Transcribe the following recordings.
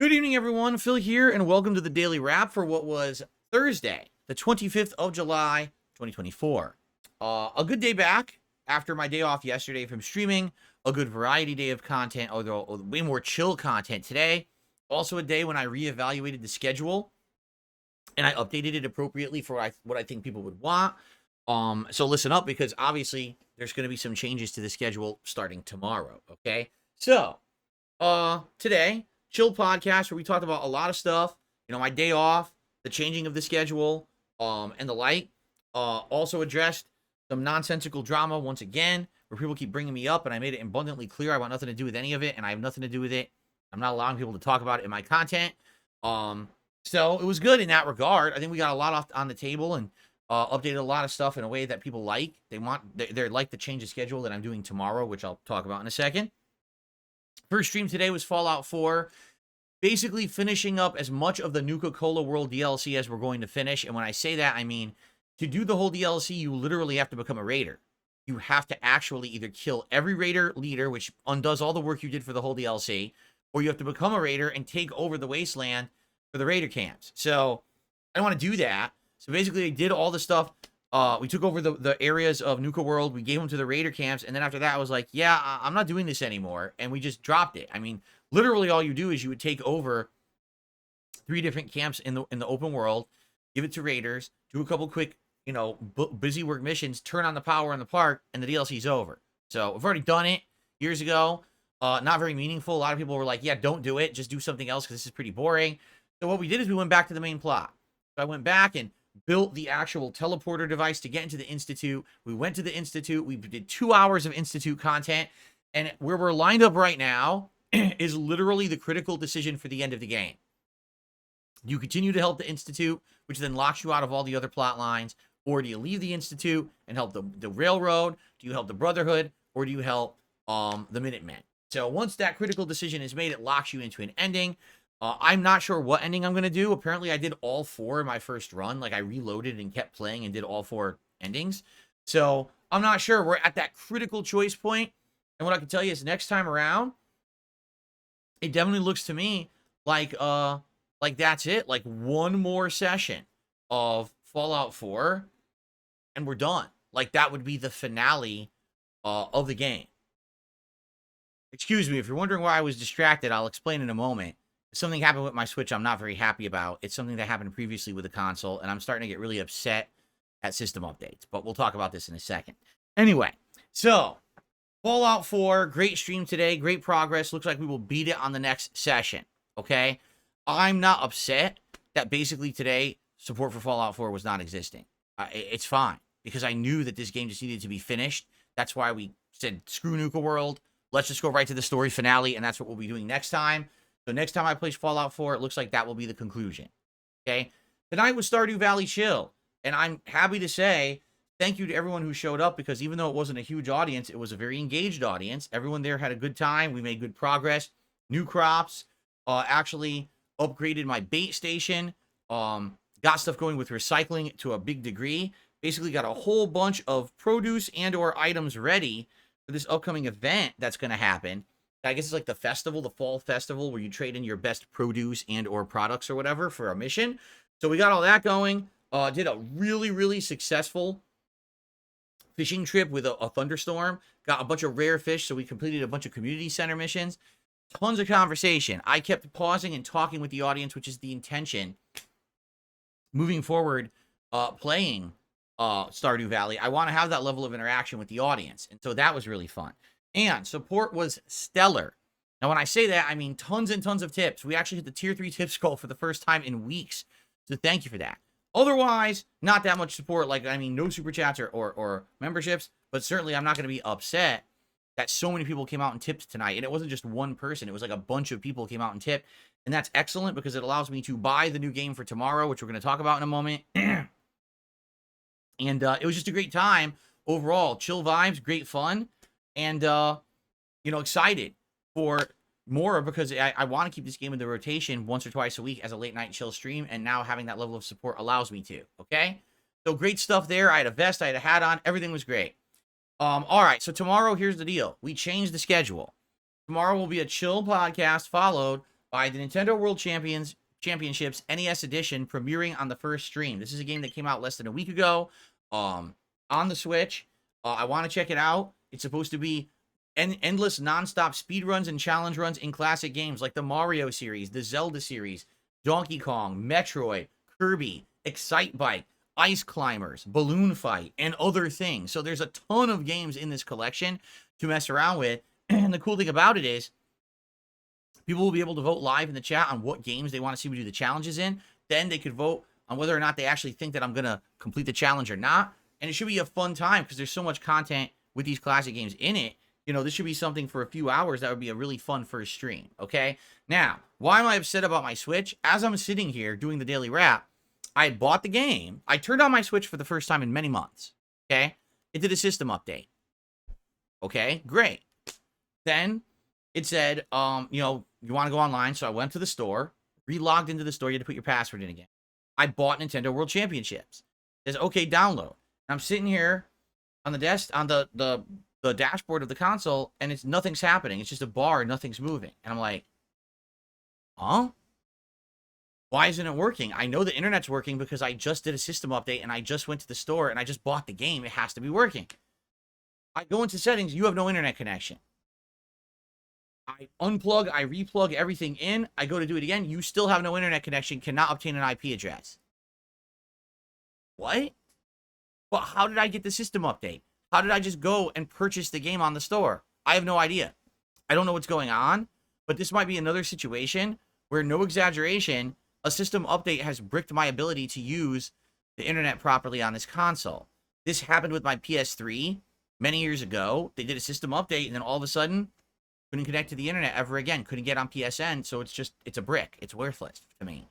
Good evening, everyone. Phil here, and welcome to the Daily Wrap for what was Thursday, the 25th of July, 2024. A good day back after my day off yesterday from streaming, a good variety day of content, although way more chill content today. Also a day when I reevaluated the schedule, and I updated it appropriately for what I think people would want. So listen up, because obviously there's going to be some changes to the schedule starting tomorrow, okay? So, today, chill podcast where we talked about a lot of stuff, my day off, the changing of the schedule, and the like. Also addressed some nonsensical drama once again, where people keep bringing me up, and I made it abundantly clear I want nothing to do with any of it, and I have nothing to do with it. I'm not allowing people to talk about it in my content. So it was good in that regard. I think we got a lot on the table and updated a lot of stuff in a way that people like. They're like to change the schedule that I'm doing tomorrow, which I'll talk about in a second. First stream today was Fallout 4. Basically finishing up as much of the Nuka-Cola World DLC as we're going to finish. And when I say that, I mean, to do the whole DLC, you literally have to become a raider. You have to actually either kill every raider leader, which undoes all the work you did for the whole DLC, or you have to become a raider and take over the wasteland for the raider camps. So I don't want to do that. So basically, I did all the stuff. We took over the areas of Nuka World. We gave them to the raider camps. And then after that, I was like, yeah, I'm not doing this anymore. And we just dropped it. I mean, literally all you do is you would take over 3 different camps in the open world, give it to raiders, do a couple quick, busy work missions, turn on the power in the park, and the DLC's over. So I've already done it years ago. Not very meaningful. A lot of people were like, yeah, don't do it. Just do something else because this is pretty boring. So what we did is we went back to the main plot. So I went back and built the actual teleporter device to get into the Institute. We went to the Institute. We did 2 hours of Institute content. And where we're lined up right now is literally the critical decision for the end of the game. Do you continue to help the Institute, which then locks you out of all the other plot lines? Or do you leave the Institute and help the Railroad? Do you help the Brotherhood? Or do you help the Minutemen? So once that critical decision is made, it locks you into an ending. I'm not sure what ending I'm going to do. Apparently, I did all 4 in my first run. Like, I reloaded and kept playing and did all 4 endings. So I'm not sure. We're at that critical choice point. And what I can tell you is next time around, it definitely looks to me like that's it. Like, one more session of Fallout 4, and we're done. Like, that would be the finale of the game. Excuse me, if you're wondering why I was distracted, I'll explain in a moment. Something happened with my Switch I'm not very happy about. It's something that happened previously with the console, and I'm starting to get really upset at system updates. But we'll talk about this in a second. Anyway, so Fallout 4, great stream today, great progress. Looks like we will beat it on the next session, okay? I'm not upset that basically today support for Fallout 4 was not existing. It's fine, because I knew that this game just needed to be finished. That's why we said, screw Nuka World. Let's just go right to the story finale, and that's what we'll be doing next time. So next time I play Fallout 4, it looks like that will be the conclusion, okay? Tonight was Stardew Valley Chill, and I'm happy to say thank you to everyone who showed up, because even though it wasn't a huge audience, it was a very engaged audience. Everyone there had a good time. We made good progress. New crops. Actually upgraded my bait station. Got stuff going with recycling to a big degree. Basically got a whole bunch of produce and or items ready for this upcoming event that's going to happen. I guess it's like the festival, the fall festival, where you trade in your best produce and or products or whatever for a mission. So we got all that going. Did a really, really successful fishing trip with a thunderstorm. Got a bunch of rare fish, so we completed a bunch of community center missions. Tons of conversation. I kept pausing and talking with the audience, which is the intention moving forward, playing Stardew Valley. I want to have that level of interaction with the audience, and so that was really fun. And support was stellar. Now, when I say that, I mean tons and tons of tips. We actually hit the tier 3 tips goal for the first time in weeks. So thank you for that. Otherwise, not that much support. Like, I mean, no super chats or memberships. But certainly, I'm not going to be upset that so many people came out and tipped tonight. And it wasn't just one person. It was like a bunch of people came out and tipped. And that's excellent, because it allows me to buy the new game for tomorrow, which we're going to talk about in a moment. And it was just a great time overall. Chill vibes, great fun. And, excited for more, because I want to keep this game in the rotation once or twice a week as a late night chill stream. And now having that level of support allows me to. Okay. So great stuff there. I had a vest, I had a hat on. Everything was great. All right. So tomorrow, here's the deal. We changed the schedule. Tomorrow will be a chill podcast followed by the Nintendo World Championships NES Edition premiering on the first stream. This is a game that came out less than a week ago on the Switch. I want to check it out. It's supposed to be endless nonstop speed runs and challenge runs in classic games like the Mario series, the Zelda series, Donkey Kong, Metroid, Kirby, Excite Bike, Ice Climbers, Balloon Fight, and other things. So there's a ton of games in this collection to mess around with. And the cool thing about it is people will be able to vote live in the chat on what games they want to see me do the challenges in. Then they could vote on whether or not they actually think that I'm going to complete the challenge or not. And it should be a fun time because there's so much content with these classic games in it. You know, this should be something for a few hours that would be a really fun first stream, okay? Now, why am I upset about my Switch? As I'm sitting here doing the daily wrap, I had bought the game. I turned on my Switch for the first time in many months, okay? It did a system update. Okay, great. Then it said, you know, you want to go online, so I went to the store, re-logged into the store, you had to put your password in again. I bought Nintendo World Championships. It says, okay, download. And I'm sitting here on the desk, on the dashboard of the console, and it's nothing's happening. It's just a bar, nothing's moving. And I'm like, huh? Why isn't it working? I know the internet's working because I just did a system update and I just went to the store and I just bought the game. It has to be working. I go into settings, you have no internet connection. I unplug, I replug everything in. I go to do it again. You still have no internet connection, cannot obtain an IP address. What? Well, how did I get the system update? How did I just go and purchase the game on the store? I have no idea. I don't know what's going on, but this might be another situation where, no exaggeration, a system update has bricked my ability to use the internet properly on this console. This happened with my PS3 many years ago. They did a system update, and then all of a sudden, couldn't connect to the internet ever again. Couldn't get on PSN, so it's a brick. It's worthless to me.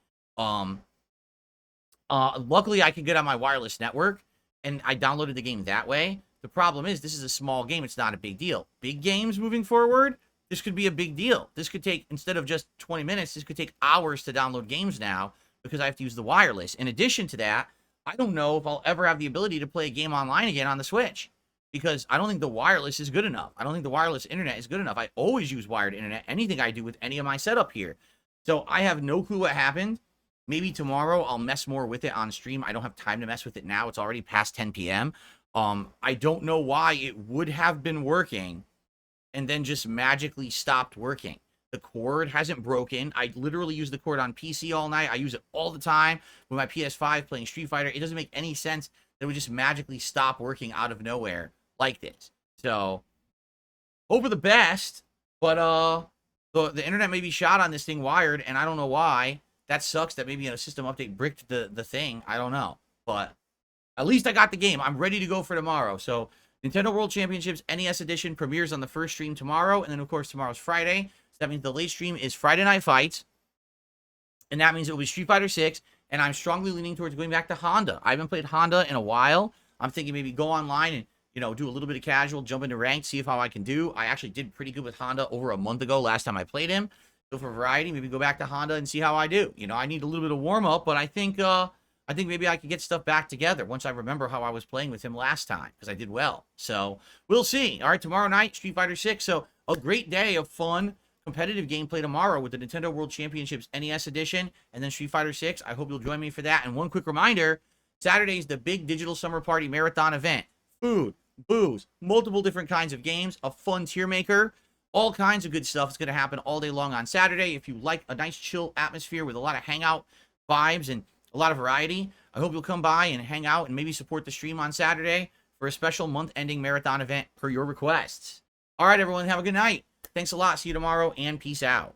Luckily, I could get on my wireless network, and I downloaded the game that way. The problem is, this is a small game. It's not a big deal. Big games moving forward, this could be a big deal. This could take, instead of just 20 minutes, this could take hours to download games now because I have to use the wireless. In addition to that, I don't know if I'll ever have the ability to play a game online again on the Switch because I don't think the wireless is good enough. I don't think the wireless internet is good enough. I always use wired internet, anything I do with any of my setup here. So I have no clue what happened. Maybe tomorrow I'll mess more with it on stream. I don't have time to mess with it now. It's already past 10 p.m. I don't know why it would have been working and then just magically stopped working. The cord hasn't broken. I literally use the cord on PC all night. I use it all the time with my PS5 playing Street Fighter. It doesn't make any sense that it would just magically stop working out of nowhere like this. So, hope for the best, but the internet may be shot on this thing wired, and I don't know why. That sucks that maybe a system update bricked the thing. I don't know, but at least I got the game. I'm ready to go for tomorrow. So, Nintendo World Championships NES Edition premieres on the first stream tomorrow, and then, of course, tomorrow's Friday. So that means the late stream is Friday Night Fights, and that means it will be Street Fighter 6, and I'm strongly leaning towards going back to Honda. I haven't played Honda in a while. I'm thinking maybe go online and, you know, do a little bit of casual, jump into ranked, see how I can do. I actually did pretty good with Honda over a month ago, last time I played him. So for variety, maybe go back to Honda and see how I do. You know, I need a little bit of warm-up, but I think maybe I could get stuff back together once I remember how I was playing with him last time, because I did well. So, we'll see. All right, tomorrow night, Street Fighter 6. So, a great day of fun, competitive gameplay tomorrow with the Nintendo World Championships NES Edition, and then Street Fighter 6. I hope you'll join me for that. And one quick reminder, Saturday's the big Digital Summer Party Marathon event. Food, booze, multiple different kinds of games, a fun tier maker, all kinds of good stuff is going to happen all day long on Saturday. If you like a nice chill atmosphere with a lot of hangout vibes and a lot of variety, I hope you'll come by and hang out and maybe support the stream on Saturday for a special month-ending marathon event per your requests. All right, everyone, have a good night. Thanks a lot. See you tomorrow, and peace out.